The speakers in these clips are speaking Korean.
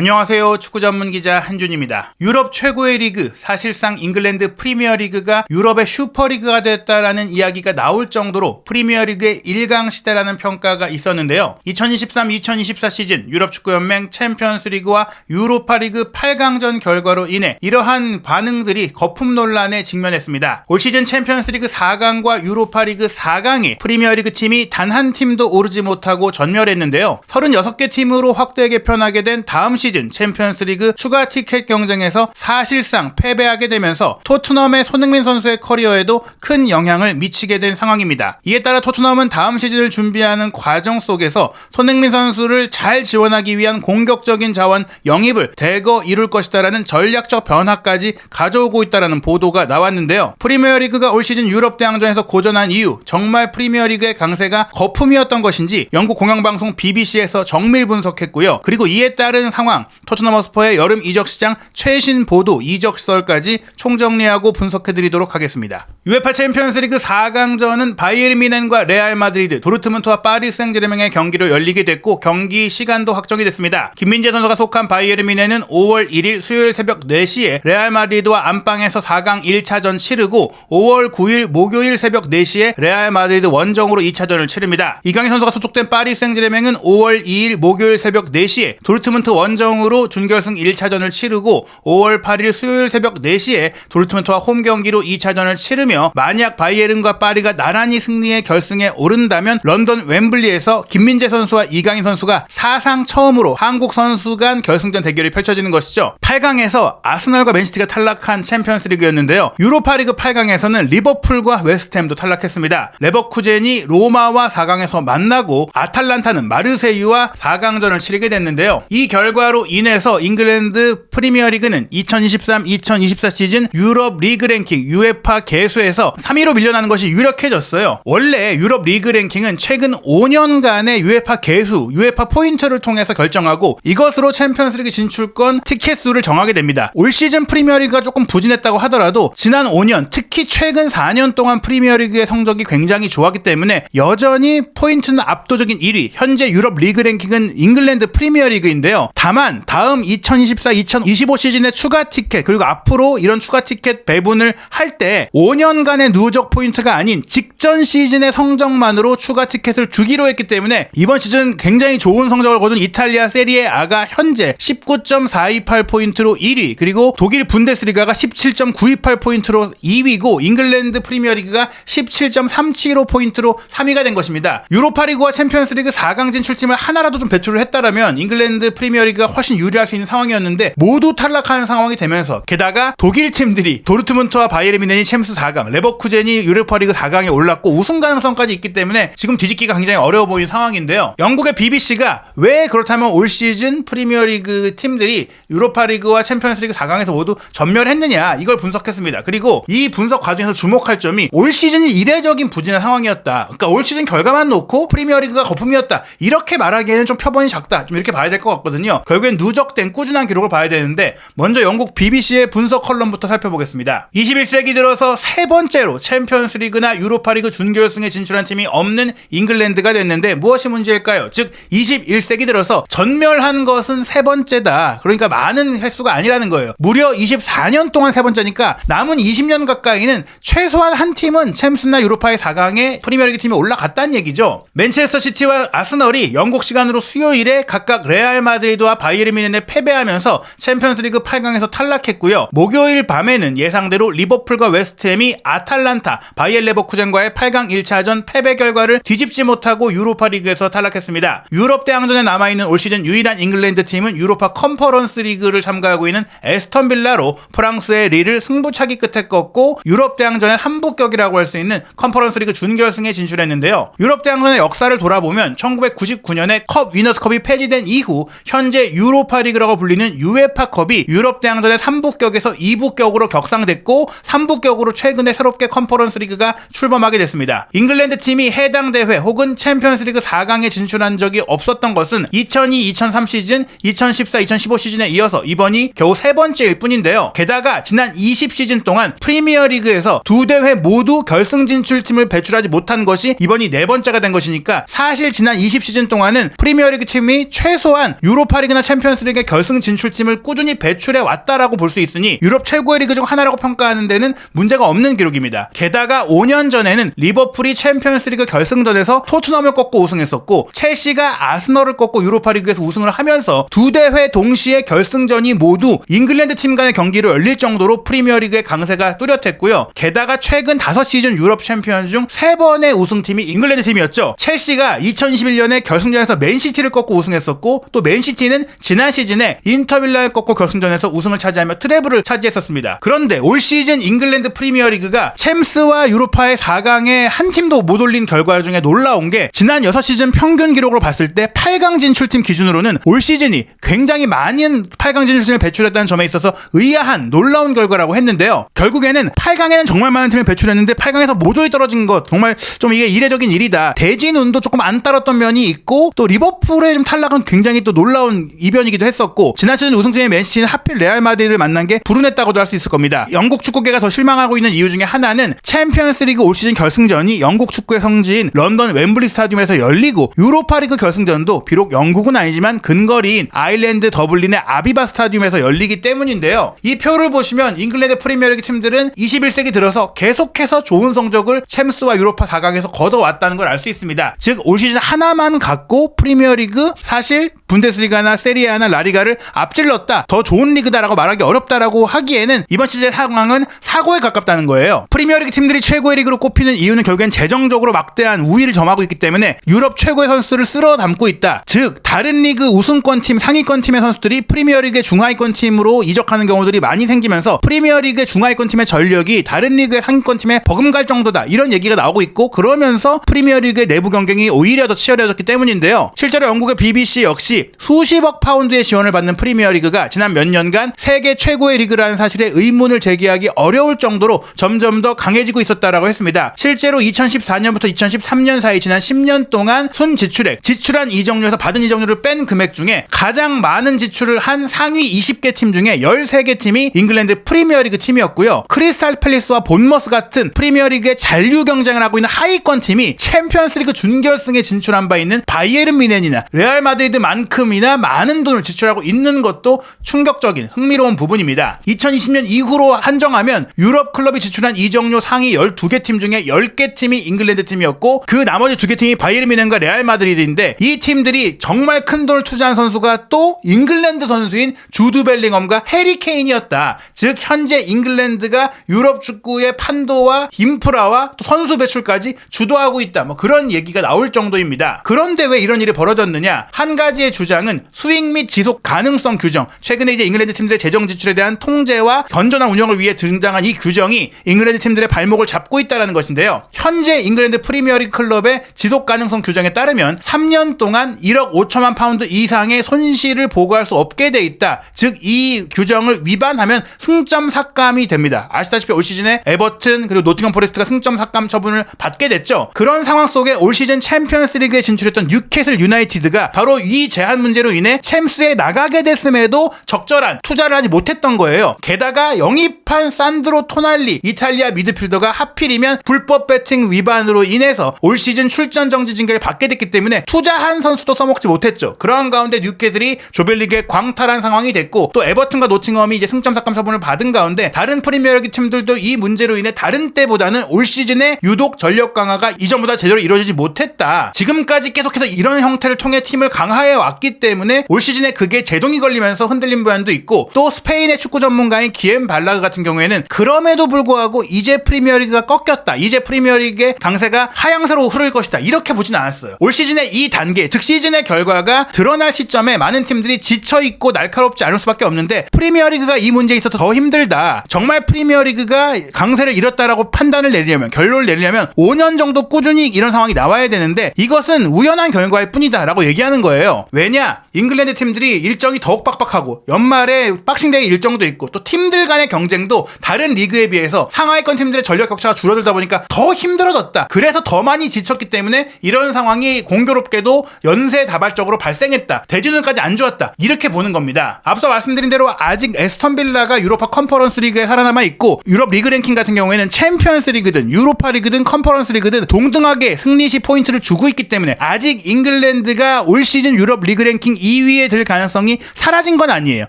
안녕하세요. 축구 전문 기자 한준입니다. 유럽 최고의 리그, 사실상 잉글랜드 프리미어리그가 유럽의 슈퍼리그가 됐다라는 이야기가 나올 정도로 프리미어리그의 1강 시대라는 평가가 있었는데요. 2023-2024 시즌 유럽 축구연맹 챔피언스리그와 유로파리그 8강전 결과로 인해 이러한 반응들이 거품 논란에 직면했습니다. 올 시즌 챔피언스리그 4강과 유로파리그 4강에 프리미어리그 팀이 단 한 팀도 오르지 못하고 전멸했는데요. 36개 팀으로 확대 개편하게 된 다음 시즌 챔피언스리그 추가 티켓 경쟁에서 사실상 패배하게 되면서 토트넘의 손흥민 선수의 커리어에도 큰 영향을 미치게 된 상황입니다. 이에 따라 토트넘은 다음 시즌을 준비하는 과정 속에서 손흥민 선수를 잘 지원하기 위한 공격적인 자원 영입을 대거 이룰 것이다라는 전략적 변화까지 가져오고 있다는 보도가 나왔는데요. 프리미어리그가 올 시즌 유럽 대항전에서 고전한 이유, 정말 프리미어리그의 강세가 거품이었던 것인지 영국 공영방송 BBC에서 정밀 분석했고요. 그리고 이에 따른 상황, 토트넘 허스퍼의 여름 이적 시장 최신 보도, 이적설까지 총정리하고 분석해드리도록 하겠습니다. UEFA 챔피언스리그 4강전은 바이에른 뮌헨과 레알 마드리드, 도르트문트와 파리 생제르맹의 경기로 열리게 됐고 경기 시간도 확정이 됐습니다. 김민재 선수가 속한 바이에른 뮌헨은 5월 1일 수요일 새벽 4시에 레알 마드리드와 안방에서 4강 1차전 치르고 5월 9일 목요일 새벽 4시에 레알 마드리드 원정으로 2차전을 치릅니다. 이강인 선수가 소속된 파리 생제르맹은 5월 2일 목요일 새벽 4시에 도르트문트 원정으로 준결승 1차전을 치르고 5월 8일 수요일 새벽 4시에 도르트문트와 홈 경기로 2차전을 치르며 만약 바이에른과 파리가 나란히 승리의 결승에 오른다면 런던 웸블리에서 김민재 선수와 이강인 선수가 사상 처음으로 한국 선수 간 결승전 대결이 펼쳐지는 것이죠. 8강에서 아스널과 맨시티가 탈락한 챔피언스리그였는데요. 유로파리그 8강에서는 리버풀과 웨스트햄도 탈락했습니다. 레버쿠젠이 로마와 4강에서 만나고 아탈란타는 마르세유와 4강전을 치르게 됐는데요. 이 결과로 인해서 잉글랜드 프리미어리그는 2023-2024 시즌 유럽 리그 랭킹 UEFA 개수에서 3위로 밀려나는 것이 유력해졌어요. 원래 유럽 리그 랭킹은 최근 5년간의 UEFA 개수, UEFA 포인트를 통해서 결정하고 이것으로 챔피언스리그 진출권 티켓 수를 정하게 됩니다. 올 시즌 프리미어리그가 조금 부진했다고 하더라도 지난 5년, 특히 최근 4년 동안 프리미어리그의 성적이 굉장히 좋았기 때문에 여전히 포인트는 압도적인 1위, 현재 유럽 리그 랭킹은 잉글랜드 프리미어리그인데요. 다만 다음 2024-2025 시즌의 추가 티켓, 그리고 앞으로 이런 추가 티켓 배분을 할 때 5년간의 누적 포인트가 아닌 직전 시즌의 성적만으로 추가 티켓을 주기로 했기 때문에 이번 시즌 굉장히 좋은 성적을 거둔 이탈리아 세리에 A가 현재 19.428포인트로 1위, 그리고 독일 분데스리가가 17.928포인트로 2위고 잉글랜드 프리미어리그가 17.375포인트로 3위가 된 것입니다. 유로파리그와 챔피언스리그 4강 진출팀을 하나라도 좀 배출을 했다라면 잉글랜드 프리미어리그가 훨씬 유리할 수 있는 상황이었는데 모두 탈락하는 상황이 되면서 게다가 독일 팀들이 도르트문트와 바이에른 뮌헨이 챔스 4강, 레버쿠젠이 유로파리그 4강에 올랐고 우승 가능성까지 있기 때문에 지금 뒤집기가 굉장히 어려워 보이는 상황인데요. 영국의 BBC가 왜 그렇다면 올 시즌 프리미어리그 팀들이 유로파리그와 챔피언스리그 4강에서 모두 전멸했느냐, 이걸 분석했습니다. 그리고 이 분석 과정에서 주목할 점이 올 시즌이 이례적인 부진한 상황이었다. 그러니까 올 시즌 결과만 놓고 프리미어리그가 거품이었다, 이렇게 말하기에는 좀 표본이 작다, 좀 이렇게 봐야 될 것 같거든요. 결국엔 누적된 꾸준한 기록을 봐야 되는데 먼저 영국 BBC의 분석 컬럼부터 살펴보겠습니다. 21세기 들어서 세 번째로 챔피언스리그나 유로파리그 준결승에 진출한 팀이 없는 잉글랜드가 됐는데 무엇이 문제일까요? 즉 21세기 들어서 전멸한 것은 세 번째다. 그러니까 많은 횟수가 아니라는 거예요. 무려 24년 동안 세 번째니까 남은 20년 가까이는 최소한 한 팀은 챔스나 유로파의 4강에 프리미어리그 팀이 올라갔다는 얘기죠. 맨체스터 시티와 아스널이 영국 시간으로 수요일에 각각 레알 마드리드와 바이에른 뮌헨에 패배하면서 챔피언스리그 8강에서 탈락했고요. 목요일 밤에는 예상대로 리버풀과 웨스트햄이 아탈란타, 바이엘 레버쿠젠과의 8강 1차전 패배 결과를 뒤집지 못하고 유로파리그에서 탈락했습니다. 유럽 대항전에 남아있는 올 시즌 유일한 잉글랜드 팀은 유로파 컨퍼런스 리그를 참가하고 있는 에스턴 빌라로 프랑스의 리를 승부차기 끝에 꺾고 유럽 대항전의 한부격이라고 할 수 있는 컨퍼런스 리그 준결승에 진출했는데요. 유럽 대항전의 역사를 돌아보면 1999년에 컵 위너스컵이 폐지된 이후 현재 유로파리그라고 불리는 유에파컵이 유럽 대항전의 3부격에서 2부격으로 격상됐고 3부격으로 최근에 새롭게 컨퍼런스 리그가 출범하게 됐습니다. 잉글랜드 팀이 해당 대회 혹은 챔피언스리그 4강에 진출한 적이 없었던 것은 2002-2003 시즌, 2014-2015 시즌에 이어서 이번이 겨우 세 번째일 뿐인데요. 게다가 지난 20시즌 동안 프리미어리그에서 두 대회 모두 결승 진출팀을 배출하지 못한 것이 이번이 네 번째가 된 것이니까 사실 지난 20시즌 동안은 프리미어리그 팀이 최소한 유로파리그나 챔피언스리그 결승 진출팀을 꾸준히 배출해 왔다라고 볼 수 있으니 유럽 최고의 리그 중 하나라고 평가하는 데는 문제가 없는 기록입니다. 게다가 5년 전에는 리버풀이 챔피언스리그 결승전에서 토트넘을 꺾고 우승했었고 첼시가 아스널을 꺾고 유로파리그에서 우승을 하면서 두 대회 동시에 결승전이 모두 잉글랜드 팀 간의 경기로 열릴 정도로 프리미어리그의 강세가 뚜렷했고요. 게다가 최근 5시즌 유럽 챔피언 중 3번의 우승팀이 잉글랜드 팀이었죠. 첼시가 2021년에 결승전에서 맨시티를 꺾고 우승했었고 또 맨시티는 지난 시즌에 인터밀란을 꺾고 결승전에서 우승을 차지하며 트래블을 차지했었습니다. 그런데 올 시즌 잉글랜드 프리미어리그가 챔스와 유로파의 4강에 한 팀도 못 올린 결과 중에 놀라운 게 지난 6시즌 평균 기록으로 봤을 때 8강 진출팀 기준으로는 올 시즌이 굉장히 많은 8강 진출팀을 배출했다는 점에 있어서 의아한 놀라운 결과라고 했는데요. 결국에는 8강에는 정말 많은 팀을 배출했는데 8강에서 모조리 떨어진 것 정말 좀 이게 이례적인 일이다. 대진 운도 조금 안 따랐던 면이 있고 또 리버풀의 좀 탈락은 굉장히 또 놀라운 이변이기도 했었고 지난 시즌 우승팀의 맨시티는 하필 레알 마드리드를 만난 게 불운했다고도 할 수 있을 겁니다. 영국 축구계가 더 실망하고 있는 이유 중에 하나는 챔피언스리그 올 시즌 결승전이 영국 축구의 성지인 런던 웸블리 스타디움에서 열리고 유로파리그 결승전도 비록 영국은 아니지만 근거리인 아일랜드 더블린의 아비바 스타디움에서 열리기 때문인데요. 이 표를 보시면 잉글랜드 프리미어리그 팀들은 21세기 들어서 계속해서 좋은 성적을 챔스와 유로파 4강에서 거둬왔다는 걸 알 수 있습니다. 즉 올 시즌 하나만 갖고 프리미어리그 사실 분데스리가나 세리아나 라리가를 앞질렀다. 더 좋은 리그다라고 말하기 어렵다라고 하기에는 이번 시즌의 상황은 사고에 가깝다는 거예요. 프리미어리그 팀들이 최고의 리그로 꼽히는 이유는 결국엔 재정적으로 막대한 우위를 점하고 있기 때문에 유럽 최고의 선수들을 쓸어 담고 있다. 즉 다른 리그 우승권 팀, 상위권 팀의 선수들이 프리미어리그의 중하위권 팀으로 이적하는 경우들이 많이 생기면서 프리미어리그의 중하위권 팀의 전력이 다른 리그의 상위권 팀에 버금갈 정도다. 이런 얘기가 나오고 있고 그러면서 프리미어리그의 내부 경쟁이 오히려 더 치열해졌기 때문인데요. 실제로 영국의 BBC 역시 수십억 파운드의 지원을 받는 프리미어리그가 지난 몇 년간 세계 최고의 리그라는 사실에 의문을 제기하기 어려울 정도로 점점 더 강해지고 있었다라고 했습니다. 실제로 2014년부터 2013년 사이 지난 10년 동안 순 지출액, 지출한 이적료에서 받은 이적료를 뺀 금액 중에 가장 많은 지출을 한 상위 20개 팀 중에 13개 팀이 잉글랜드 프리미어리그 팀이었고요. 크리스탈 팰리스와 본머스 같은 프리미어리그의 잔류 경쟁을 하고 있는 하위권 팀이 챔피언스리그 준결승에 진출한 바 있는 바이에른 뮌헨이나 레알 마드리드만큼이나 많은 돈을 지출하고 있는 것도 충격적인 흥미로운 부분입니다. 2020년 이후로 한정하면 유럽 클럽이 지출한 이적료 상위 12개 팀 중에 10개 팀이 잉글랜드 팀이었고 그 나머지 2개 팀이 바이에른 뮌헨과 레알 마드리드인데 이 팀들이 정말 큰 돈을 투자한 선수가 또 잉글랜드 선수인 주드 벨링엄과 해리 케인이었다. 즉 현재 잉글랜드가 유럽 축구의 판도와 인프라와 또 선수 배출까지 주도하고 있다. 뭐 그런 얘기가 나올 정도입니다. 그런데 왜 이런 일이 벌어졌느냐? 한 가지의 주장은 수익 및 지속 가능성 규정. 최근에 이제 잉글랜드 팀들의 재정 지출에 대한 통제와 건전한 운영을 위해 등장한 이 규정이 잉글랜드 팀들의 발목을 잡고 있다는 것인데요. 현재 잉글랜드 프리미어리그 클럽의 지속 가능성 규정에 따르면 3년 동안 1억 5천만 파운드 이상의 손실을 보고할 수 없게 돼 있다. 즉 이 규정을 위반하면 승점 삭감이 됩니다. 아시다시피 올 시즌에 에버튼 그리고 노팅엄 포레스트가 승점 삭감 처분을 받게 됐죠. 그런 상황 속에 올 시즌 챔피언스리그에 진출했던 뉴캐슬 유나이티드가 바로 이 제한 문제로 인해 챔스에 나가게 됐음에도 적절한 투자를 하지 못했던 거예요. 게다가 영입한 산드로 토날리 이탈리아 미드필더가 하필이면 불법 배팅 위반으로 인해서 올 시즌 출전 정지 징계를 받게 됐기 때문에 투자한 선수도 써먹지 못했죠. 그러한 가운데 뉴캐슬이 조별리그에 광탈한 상황이 됐고 또 에버튼과 노팅엄이 이제 승점 삭감 처분을 받은 가운데 다른 프리미어리그 팀들도 이 문제로 인해 다른 때보다는 올 시즌에 유독 전력 강화가 이전보다 제대로 이루어지지 못했다. 지금까지 계속해서 이런 형태를 통해 팀을 강화해 왔기 때문에 올 시즌에 그게 제동이 걸리면서 흔들린 부분도 있고 또 스페인의 축구 전문가인 기엠 발라그 같은 경우에는 그럼에도 불구하고 이제 프리미어리그가 꺾였다. 이제 프리미어리그의 강세가 하향세로 흐를 것이다. 이렇게 보진 않았어요. 올 시즌의 이 단계, 즉 시즌의 결과가 드러날 시점에 많은 팀들이 지쳐있고 날카롭지 않을 수밖에 없는데 프리미어리그가 이 문제에 있어서 더 힘들다. 정말 프리미어리그가 강세를 잃었다라고 판단을 내리려면, 결론을 내리려면 5년 정도 꾸준히 이런 상황이 나와야 되는데 이것은 우연한 결과일 뿐이다 라고 얘기하는 거예요. 왜냐? 잉글랜드 팀들이 일정이 더욱 빡빡하고 연말에 박싱데이 일정도 있고 또 팀들 간의 경쟁도 다른 리그에 비해서 상하위권 팀들의 전력 격차가 줄어들다 보니까 더 힘들어졌다. 그래서 더 많이 지쳤기 때문에 이런 상황이 공교롭게도 연쇄다발적으로 발생했다. 대진운까지 안 좋았다. 이렇게 보는 겁니다. 앞서 말씀드린 대로 아직 에스턴 빌라가 유로파 컨퍼런스 리그에 살아남아 있고 유럽 리그 랭킹 같은 경우에는 챔피언스 리그든 유로파 리그든 컨퍼런스 리그든 동등하게 승리 시 포인트를 주고 있기 때문에 아직 잉글랜드가 올 시즌 유럽 리그 랭킹 2위에 들 가능성이 사라진 건 아니에요.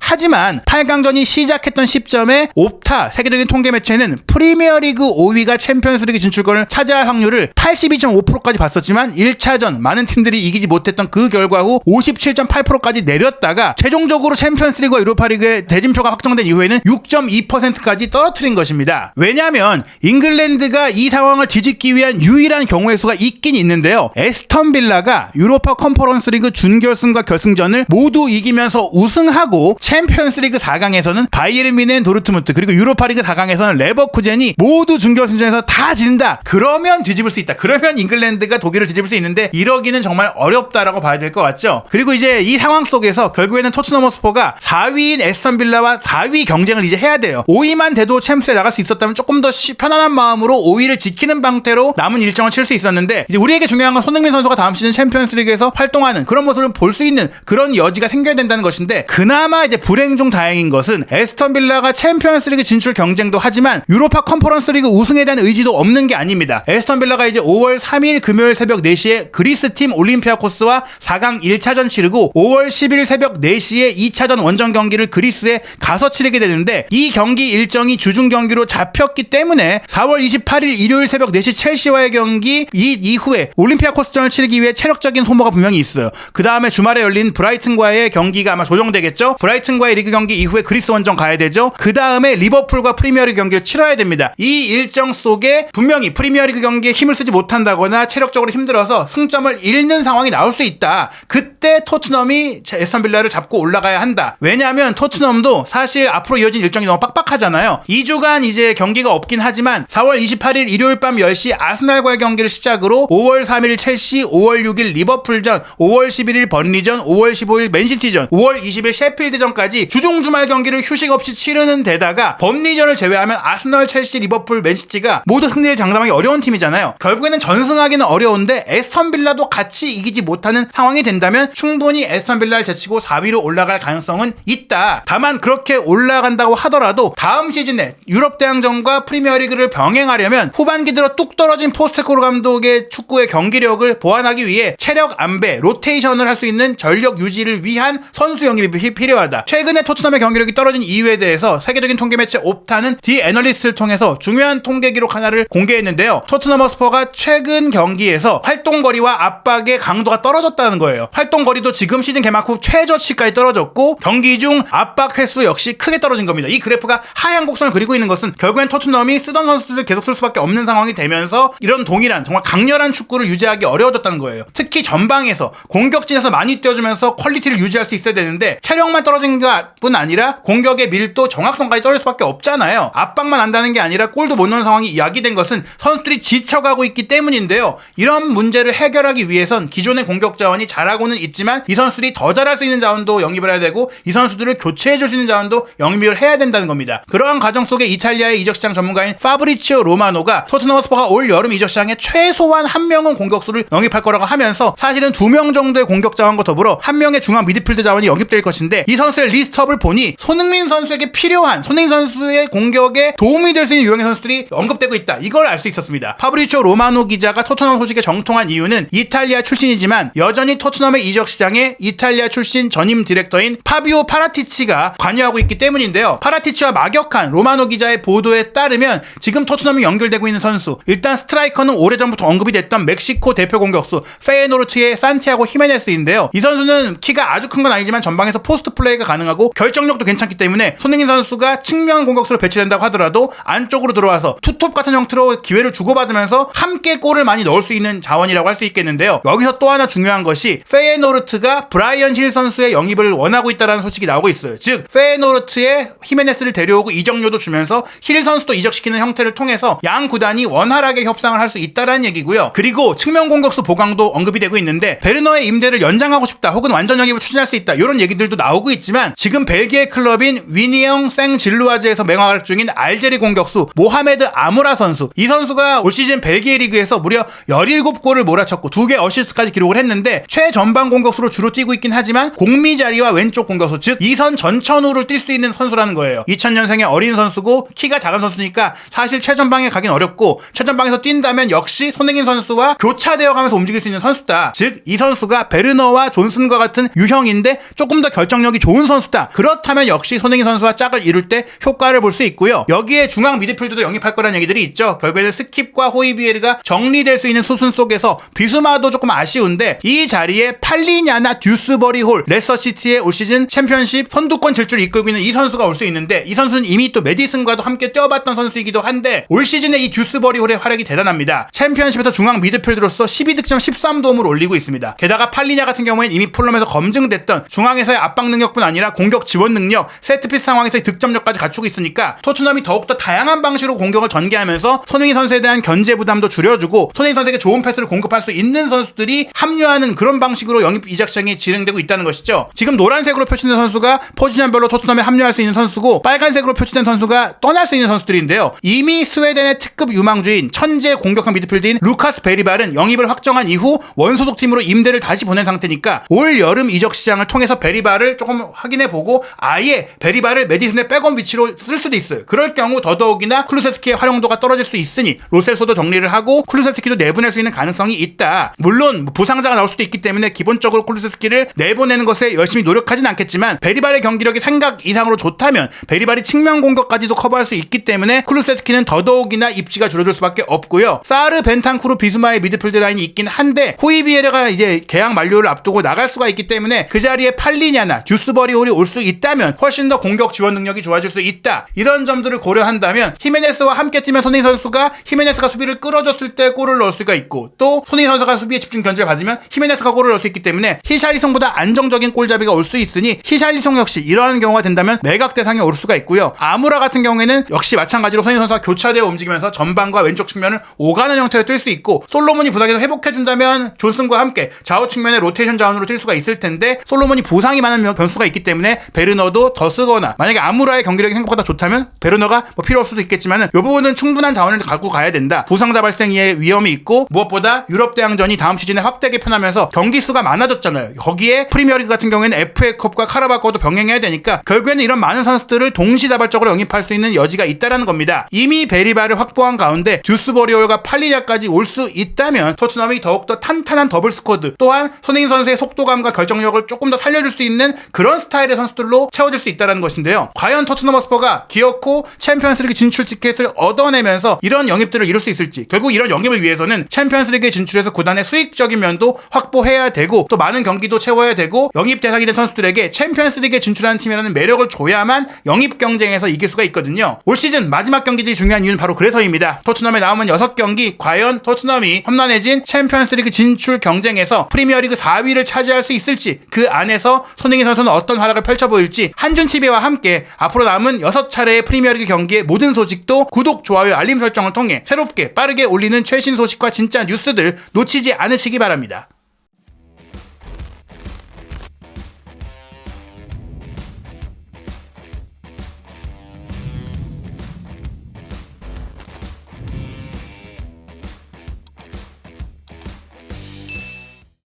하지만 8강전이 시작했던 시점에 옵타 세계적인 통계 매체는 프리미어리그 5위가 챔피언스리그 진출권을 차지할 확률을 82.5%까지 봤었지만 1차전 많은 팀들이 이기지 못했던 그 결과 후 57.8%까지 내렸다가 최종적으로 챔피언스리그와 유로파리그의 대진표가 확정된 이후에는 6.2%까지 떨어뜨린 것입니다. 왜냐하면 잉글랜드가 이 상황을 뒤집기 위한 유일한 경우의 수가 있긴 있는데요. 에스턴 빌라가 유로파 컨퍼런스 리그 준결승과 결승전을 모두 이기면서 우승하고 챔피언스리그 4강에서는 바이에른 뮌헨, 도르트문트 그리고 유로파리그 4강에서는 레버쿠젠이 모두 준결승전에서 다 진다. 그러면 뒤집을 수 있다. 그러면 잉글랜드가 독일을 뒤집을 수 있는데 이러기는 정말 어렵다라고 봐야 될 것 같죠. 그리고 이제 이 상황 속에서 결국에는 토트넘 호스퍼가 4위인 에스턴 빌라와 4위 경쟁을 이제 해야 돼요. 5위만 돼도 챔스에 나갈 수 있었다면 조금 더 편안한 마음으로 5위를 지키는 방태로 남은 일정을 칠 수 있었는데 이제 우리에게 중요한 건 손흥민 선수가 다음 시즌 챔피언스리그에서 활동하는 그런 모습을 볼 수 있는 그런 여지가 생겨야 된다는 것인데 그나마 이제 불행 중 다행인 것은 에스턴 빌라가 챔피언스리그 진출 경쟁도 하지만 유로파 컨퍼런스리그 우승에 대한 의지도 없는 게 아닙니다. 에스턴 빌라가 이제 5월 3일 금요일 새벽 4시에 그리스 팀 올림피아코스와 4강 1차전 치르고 5월 10일 새벽 4시에 2차전 원정 경기를 그리스에 가서 치르게 되는데 이 경기 일정이 주중 경기로 잡혔기 때문에 4월 28일 일요일 새벽 4시 첼시와의 경기 이후에 올림피아코스전을 치르기 위해 체력적인 소모가 분명히 있어요. 그 다음에 주말에 열린 브라이튼과의 경기가 아마 조정되겠죠. 브라이튼과의 리그 경기 이후에 그리스 원정 가야 되죠. 그 다음에 리버풀과 프리미어리그 경기를 치러야 됩니다. 이 일정 속에 분명히 프리미어리그 경기에 힘을 쓰지 못한다거나 체력적으로 힘들어서 승점을 잃는 상황이 나올 수 있다. 그때 토트넘이 에스턴 빌라를 잡고 올라가야 한다. 왜냐하면 토트넘도 사실 앞으로 이어진 일정이 너무 빡빡하잖아요. 2주간 이제 경기가 없긴 하지만 4월 28일 일요일 밤 10시 아스날과의 경기를 시작으로 5월 3일 첼시, 5월 6일 리버풀전, 5월 11일 번리전, 5월 15일 맨시티전, 5월 20일 셰필드전까지 주중 주말 경기를 휴식 없이 치르는 데다가 번리전을 제외하면 아스널, 첼시, 리버풀, 맨시티가 모두 승리를 장담하기 어려운 팀이잖아요. 결국에는 전승하기는 어려운데 에스턴 빌라도 같이 이기지 못하는 상황이 된다면 충분히 에스턴 빌라를 제치고 4위로 올라갈 가능성은 있다. 다만 그렇게 올라간다고 하더라도 다음 시즌에 유럽 대항전과 프리미어리그를 병행하려면 후반기 들어 뚝 떨어진 포스테코로 감독의 축구의 경기력을 보완하기 위해 체력 안배, 로테이션을 할 수 있는 전력 유지를 위한 선수 영입이 필요하다. 최근에 토트넘의 경기력이 떨어진 이유에 대해서 세계적인 통계 매체 옵타는 디 애널리스트를 통해서 중요한 통계 기록 하나를 공개했는데요. 토트넘 허스퍼가 최근 경기에서 활동거리와 압박의 강도가 떨어졌다는 거예요. 활동거리도 지금 시즌 개막 후 최저치까지 떨어졌고 경기 중 압박 횟수 역시 크게 떨어진 겁니다. 이 그래프가 하얀 곡선을 그리고 있는 것은 결국엔 토트넘이 쓰던 선수들 계속 쓸 수밖에 없는 상황이 되면서 이런 동일한 정말 강렬한 축구를 유지하기 어려워졌다는 거예요. 특히 전방에서 공격진에서 많이 뛰어주면서 퀄리티를 유지할 수 있어야 되는데 체력만 떨어진 것뿐 아니라 공격의 밀도, 정확성까지 떨어질 수밖에 없잖아요. 압박만 한다는 게 아니라 골도 못 넣는 상황이 야기된 것은 선수들이 지쳐가고 있기 때문인데요. 이런 문제를 해결하기 위해선 기존의 공격 자원이 잘하고는 있지만 이 선수들이 더 잘할 수 있는 자원도 영입을 해야 되고 이 선수들을 교체해줄 수 있는 자원도 영입을 해야 된다는 겁니다. 그러한 과정 속에 이탈리아의 이적시장 전문가인 파브리치오 로마노가 토트넘 허스퍼가 올 여름 이적시장에 최소한 한 명은 공격수를 영입할 거라고 하면서 사실은 2명 정도의 공격 자원과 더불어 한 명의 중앙 미드필드 자원이 영입될 것인데 이 선수의 리스트업을 보니 손흥민 선수에게 필요한 손흥민 선수의 공격에 도움이 될 수 있는 유형의 선수들이 언급되고 있다. 이걸 알 수 있었습니다. 파브리치오 로마노 기자가 토트넘 소식에 정통한 이유는 이탈리아 출신이지만 여전히 토트넘의 이적 시장에 이탈리아 출신 전임 디렉터인 파비오 파라티치가 관여하고 있기 때문인데요. 파라티치와 막역한 로마노 기자의 보도에 따르면 지금 토트넘이 연결되고 있는 선수, 일단 스트라이커는 오래전부터 언급이 됐던 멕시코 대표 공격수 페에노르트의 산티아고 히메네스인데요. 이 선수는 키가 아주 큰 건 아니지만 전방에서 포스트 플레이가 가능하고 결정력도 괜찮기 때문에 손흥민 선수가 측면 공격수로 배치된다고 하더라도 안쪽으로 들어와서 투톱 같은 형태로 기회를 주고받으면서 함께 골을 많이 넣을 수 있는 자원이라고 할 수 있겠는데요. 여기서 또 하나 중요한 것이 페에노르트가 브라이언 힐 선수의 영입을 원하고 있다는 소식이 나오고 있어요. 즉 페에노르트의 히메네스를 데려오고 이적료도 주면서 힐 선수도 이적시키는 형태를 통해서 양 구단이 원활하게 협상을 할 수 있다는 얘기고요. 그리고 측면 공격수 보강도 언급이 되고 있는데 베르너의 임대를 연장하고 싶다 혹은 완전 영입을 추진할 수 있다 이런 얘기들도 나오고 있지만 지금 벨기에 클럽인 위니영 생질루아즈에서 맹활약 중인 알제리 공격수 모하메드 아무라 선수, 이 선수가 올 시즌 벨기에 리그에서 무려 17골을 몰아쳤고 2개 어시스트까지 기록을 했는데 최전방 공격수로 주로 뛰고 있긴 하지만 공미 자리와 왼쪽 공격수, 즉 2선 전천후를 뛸 수 있는 선수라는 거예요. 2000년생의 어린 선수고 키가 작은 선수니까 사실 최전방에 가긴 어렵고 최전방에서 뛴다면 역시 손흥민 선수와 교차되어 가면서 움직일 수 있는 선수다. 즉 이 선수가 베르너와 샤키라나 존슨과 같은 유형인데 조금 더 결정력이 좋은 선수다. 그렇다면 역시 손흥민 선수와 짝을 이룰 때 효과를 볼 수 있고요. 여기에 중앙 미드필더도 영입할 거라는 얘기들이 있죠. 결국에는 스킵과 호이비에르가 정리될 수 있는 수순 속에서 비수마도 조금 아쉬운데 이 자리에 팔리냐나 듀스버리 홀, 레스터시티의 올 시즌 챔피언십 선두권 질주를 이끌고 있는 이 선수가 올 수 있는데 이 선수는 이미 또 메디슨과도 함께 뛰어봤던 선수이기도 한데 올 시즌에 이 듀스버리 홀의 활약이 대단합니다. 챔피언십에서 중앙 미드필더로서 12득점 13도움을 올리고 있습니다. 게다가 팔리냐 같은 경우에는 이미 풀럼에서 검증됐던 중앙에서의 압박 능력뿐 아니라 공격 지원 능력, 세트피스 상황에서의 득점력까지 갖추고 있으니까 토트넘이 더욱더 다양한 방식으로 공격을 전개하면서 손흥민 선수에 대한 견제 부담도 줄여주고 손흥민 선수에게 좋은 패스를 공급할 수 있는 선수들이 합류하는 그런 방식으로 영입 이적 시장이 진행되고 있다는 것이죠. 지금 노란색으로 표시된 선수가 포지션별로 토트넘에 합류할 수 있는 선수고 빨간색으로 표시된 선수가 떠날 수 있는 선수들인데요. 이미 스웨덴의 특급 유망주인 천재 공격형 미드필더인 루카스 베리발은 영입을 확정한 이후 원소속팀으로 임대를 다시 보낸 상태니까 올 여름 이적 시장을 통해서 베리발을 조금 확인해보고 아예 베리발을 메디슨의 백업 위치로 쓸 수도 있어요. 그럴 경우 더더욱이나 클루세스키의 활용도가 떨어질 수 있으니 로셀소도 정리를 하고 클루세스키도 내보낼 수 있는 가능성이 있다. 물론 부상자가 나올 수도 있기 때문에 기본적으로 클루세스키를 내보내는 것에 열심히 노력하진 않겠지만 베리발의 경기력이 생각 이상으로 좋다면 베리발이 측면 공격까지도 커버할 수 있기 때문에 클루세스키는 더더욱이나 입지가 줄어들 수밖에 없고요. 사르 벤탄쿠르 비수마의 미드필드 라인이 있긴 한데 호이비에르가 이제 계약 만료를 앞두고 나갈 수가 있기 때문에 그 자리에 팔리냐나 듀스버리 홀이 올 수 있다면 훨씬 더 공격 지원 능력이 좋아질 수 있다. 이런 점들을 고려한다면 히메네스와 함께 뛰면 손흥민 선수가 히메네스가 수비를 끌어줬을 때 골을 넣을 수가 있고 또 손흥민 선수가 수비에 집중 견제를 받으면 히메네스가 골을 넣을 수 있기 때문에 히샬리송보다 안정적인 골잡이가 올 수 있으니 히샬리송 역시 이러한 경우가 된다면 매각 대상에 올 수가 있고요. 아무라 같은 경우에는 역시 마찬가지로 손흥민 선수가 교차되어 움직이면서 전방과 왼쪽 측면을 오가는 형태로 뛸 수 있고 솔로몬이 부상에서 회복해준다면 존슨과 함께 좌우 측면의 로테이션 자원으로 뛸 수가 있을 텐데 솔로몬이 부상이 많은 변수가 있기 때문에 베르너도 더 쓰거나 만약에 아무라의 경기력이 생각보다 좋다면 베르너가 필요 없을 수도 있겠지만은 이 부분은 충분한 자원을 갖고 가야 된다. 부상자 발생의 위험이 있고 무엇보다 유럽 대항전이 다음 시즌에 확대 개편하면서 경기 수가 많아졌잖아요. 거기에 프리미어리그 같은 경우에는 FA컵과 카라바오컵도 병행해야 되니까 결국에는 이런 많은 선수들을 동시다발적으로 영입할 수 있는 여지가 있다라는 겁니다. 이미 베리바를 확보한 가운데 듀스버리올과 팔리냐까지 올 수 있다면 토트넘이 더욱더 탄탄한 더블 스쿼드 또한 손흥민 선수의 속도감과 결정력을 조금 더 살려줄 수 있는 그런 스타일의 선수들로 채워질 수 있다는 것인데요. 과연 토트넘 허스퍼가 기어코 챔피언스리그 진출 티켓을 얻어내면서 이런 영입들을 이룰 수 있을지 결국 이런 영입을 위해서는 챔피언스리그에 진출해서 구단의 수익적인 면도 확보해야 되고 또 많은 경기도 채워야 되고 영입 대상이 된 선수들에게 챔피언스리그에 진출하는 팀이라는 매력을 줘야만 영입 경쟁에서 이길 수가 있거든요. 올 시즌 마지막 경기들이 중요한 이유는 바로 그래서입니다. 토트넘에 남은 6경기 과연 토트넘이 험난해진 챔피언스리그 진출 경쟁에서 프리미어리그 4위를 차지할 수 있을지 그 안에서 손흥민 선수는 어떤 활약을 펼쳐 보일지 한준TV와 함께 앞으로 남은 6차례의 프리미어리그 경기의 모든 소식도 구독, 좋아요, 알림 설정을 통해 새롭게 빠르게 올리는 최신 소식과 진짜 뉴스들 놓치지 않으시기 바랍니다.